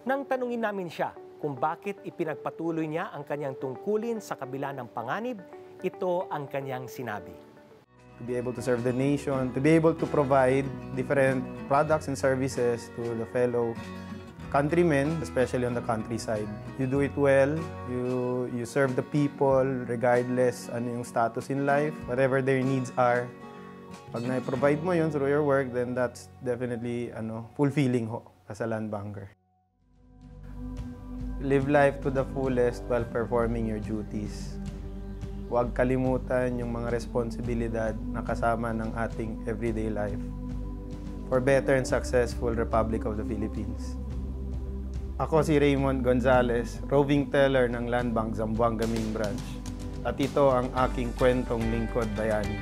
Nang tanungin namin siya kung bakit ipinagpatuloy niya ang kanyang tungkulin sa kabila ng panganib, ito ang kanyang sinabi. To be able to serve the nation, to be able to provide different products and services to the fellow countrymen, especially on the countryside. You do it well, you serve the people regardless ano yung status in life, whatever their needs are. Pag na-provide mo yun through your work, then that's definitely fulfilling ho as a land banker. Live life to the fullest while performing your duties. Huwag kalimutan yung mga responsibilidad na kasama ng ating everyday life for better and successful Republic of the Philippines. Ako si Raymond Gonzales, roving teller ng Land Bank Zamboanga Main Branch. At ito ang aking kwentong lingkod bayani.